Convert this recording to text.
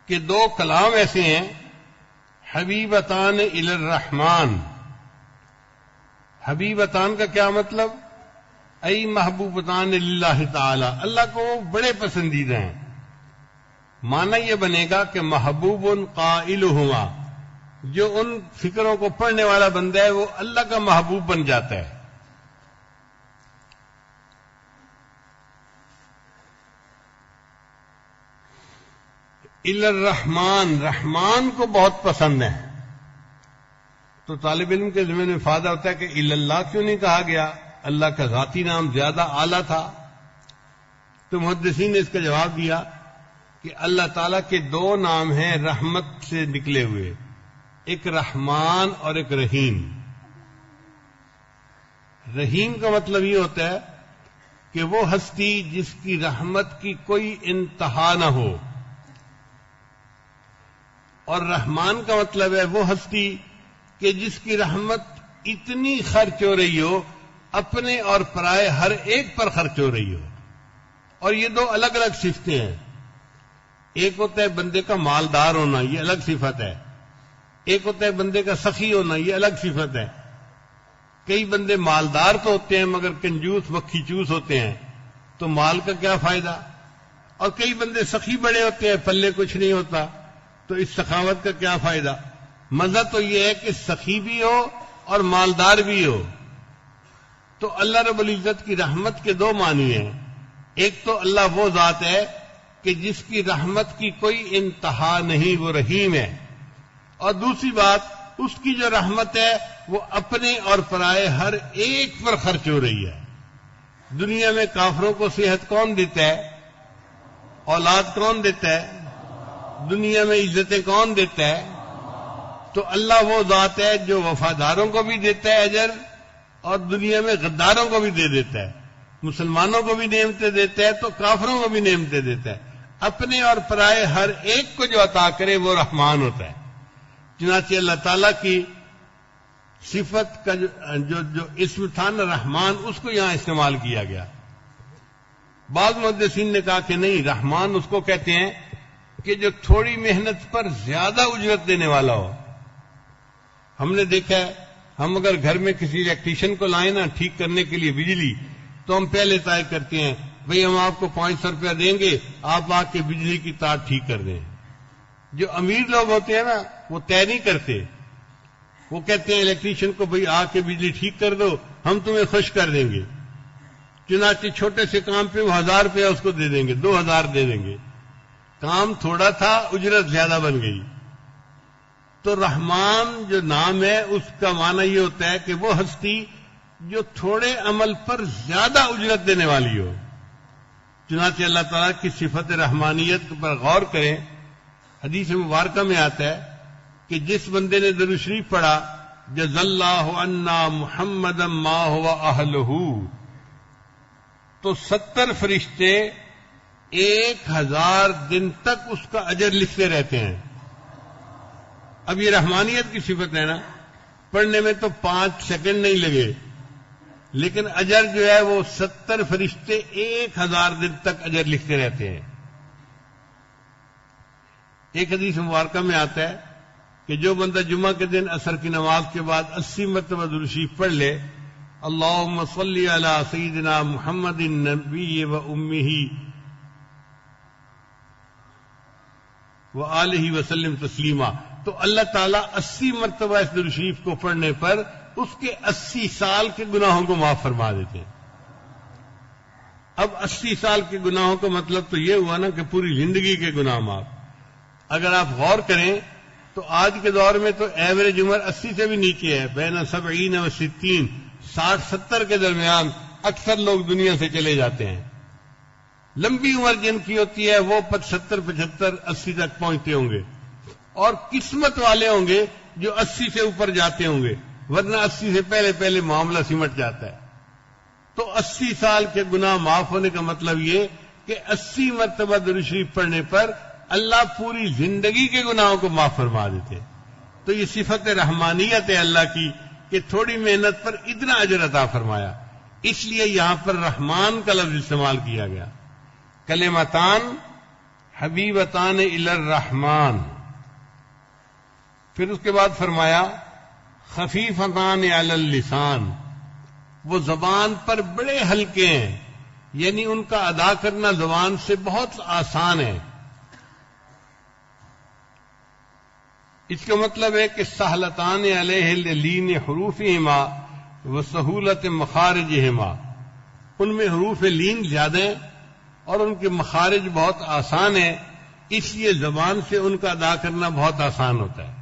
کہ دو کلام ایسے ہیں حبیبتان الی الرحمن. حبیبتان کا کیا مطلب؟ ای محبوبتان للہ تعالی، اللہ کو بڑے پسندیدہ ہیں. معنی یہ بنے گا کہ محبوب قائلہما، جو ان فکروں کو پڑھنے والا بندہ ہے وہ اللہ کا محبوب بن جاتا ہے. الی الرحمن، رحمان کو بہت پسند ہے. تو طالب علم کے ذمہ میں فائدہ ہوتا ہے کہ الی اللہ کیوں نہیں کہا گیا؟ اللہ کا ذاتی نام زیادہ اعلیٰ تھا. تو محدثین نے اس کا جواب دیا کہ اللہ تعالیٰ کے دو نام ہیں رحمت سے نکلے ہوئے، ایک رحمان اور ایک رحیم. رحیم کا مطلب یہ ہوتا ہے کہ وہ ہستی جس کی رحمت کی کوئی انتہا نہ ہو، اور رحمان کا مطلب ہے وہ ہستی کہ جس کی رحمت اتنی خرچ ہو رہی ہو، اپنے اور پرائے ہر ایک پر خرچ ہو رہی ہو. اور یہ دو الگ الگ صفتیں ہیں. ایک ہوتا ہے بندے کا مالدار ہونا، یہ الگ صفت ہے. ایک ہوتا ہے بندے کا سخی ہونا، یہ الگ صفت ہے. کئی بندے مالدار تو ہوتے ہیں مگر کنجوس مکھی چوس ہوتے ہیں، تو مال کا کیا فائدہ؟ اور کئی بندے سخی بڑے ہوتے ہیں، پلے کچھ نہیں ہوتا، تو اس سخاوت کا کیا فائدہ؟ مزہ تو یہ ہے کہ سخی بھی ہو اور مالدار بھی ہو. تو اللہ رب العزت کی رحمت کے دو معنی ہیں. ایک تو اللہ وہ ذات ہے کہ جس کی رحمت کی کوئی انتہا نہیں، وہ رحیم ہے. اور دوسری بات، اس کی جو رحمت ہے وہ اپنے اور پرائے ہر ایک پر خرچ ہو رہی ہے. دنیا میں کافروں کو صحت کون دیتا ہے؟ اولاد کون دیتا ہے؟ دنیا میں عزتیں کون دیتا ہے؟ تو اللہ وہ ذات ہے جو وفاداروں کو بھی دیتا ہے اجر، اور دنیا میں غداروں کو بھی دے دیتا ہے. مسلمانوں کو بھی نعمتیں دیتا ہے تو کافروں کو بھی نعمتیں دیتا ہے. اپنے اور پرائے ہر ایک کو جو عطا کرے وہ رحمان ہوتا ہے. چنانچہ اللہ تعالیٰ کی صفت کا جو اسم تھا نا رحمان، اس کو یہاں استعمال کیا گیا. بعض محدثین نے کہا کہ نہیں، رحمان اس کو کہتے ہیں کہ جو تھوڑی محنت پر زیادہ اجرت دینے والا ہو. ہم نے دیکھا ہے، ہم اگر گھر میں کسی الیکٹریشین کو لائیں نا ٹھیک کرنے کے لیے بجلی، تو ہم پہلے طے کرتے ہیں بھئی ہم آپ کو 500 روپیہ دیں گے، آپ آ کے بجلی کی تار ٹھیک کر دیں. جو امیر لوگ ہوتے ہیں نا وہ طے نہیں کرتے، وہ کہتے ہیں الیکٹریشین کو بھئی آ کے بجلی ٹھیک کر دو، ہم تمہیں خوش کر دیں گے. چنانچہ چھوٹے سے کام پہ وہ 1000 روپیہ اس کو دے دیں گے، 2000 دے دیں گے. کام تھوڑا تھا، اجرت زیادہ بن گئی. تو رحمان جو نام ہے اس کا معنی یہ ہوتا ہے کہ وہ ہستی جو تھوڑے عمل پر زیادہ اجرت دینے والی ہو. چنانچہ اللہ تعالیٰ کی صفت رحمانیت پر غور کریں. حدیث مبارکہ میں آتا ہے کہ جس بندے نے درود شریف پڑھا جز اللہ عنا محمد ما هو اہلہ، تو 70 فرشتے 1000 دن تک اس کا اجر لکھتے رہتے ہیں. اب یہ رحمانیت کی صفت ہے نا، پڑھنے میں تو 5 سیکنڈ نہیں لگے، لیکن اجر جو ہے وہ 70 فرشتے 1000 دن تک اجر لکھتے رہتے ہیں. ایک حدیث مبارکہ میں آتا ہے کہ جو بندہ جمعہ کے دن عصر کی نماز کے بعد 80 مرتبہ درود شریف پڑھ لے، اللہم صلی علی سیدنا محمد النبی و امہ و آلہ وسلم تسلیما، تو اللہ تعالیٰ 80 مرتبہ اس درود شریف کو پڑھنے پر اس کے 80 سال کے گناہوں کو معاف فرما دیتے ہیں. اب 80 سال کے گناہوں کا مطلب تو یہ ہوا نا کہ پوری زندگی کے گناہ معاف. اگر آپ غور کریں تو آج کے دور میں تو ایوریج عمر 80 سے بھی نیچے ہے، بین 70 و 60، 60-70 کے درمیان اکثر لوگ دنیا سے چلے جاتے ہیں. لمبی عمر جن کی ہوتی ہے وہ 70, 75, 80 تک پہنچتے ہوں گے، اور قسمت والے ہوں گے جو 80 سے اوپر جاتے ہوں گے، ورنہ 80 سے پہلے معاملہ سمٹ جاتا ہے. تو 80 سال کے گناہ معاف ہونے کا مطلب یہ کہ 80 مرتبہ درود شریف پڑھنے پر اللہ پوری زندگی کے گناہوں کو معاف فرما دیتے. تو یہ صفت رحمانیت ہے اللہ کی کہ تھوڑی محنت پر اتنا اجر عطا فرمایا. اس لیے یہاں پر رحمان کا لفظ استعمال کیا گیا. کلمتان حبیبتان الی الرحمن. پھر اس کے بعد فرمایا خفیفتان علی اللسان، وہ زبان پر بڑے ہلکے ہیں، یعنی ان کا ادا کرنا زبان سے بہت آسان ہے. اس کا مطلب ہے کہ سہلتان علیہ لین حروفہما و سہولت مخارجہما، ان میں حروف لین زیادہ ہیں اور ان کے مخارج بہت آسان ہیں، اس لیے زبان سے ان کا ادا کرنا بہت آسان ہوتا ہے.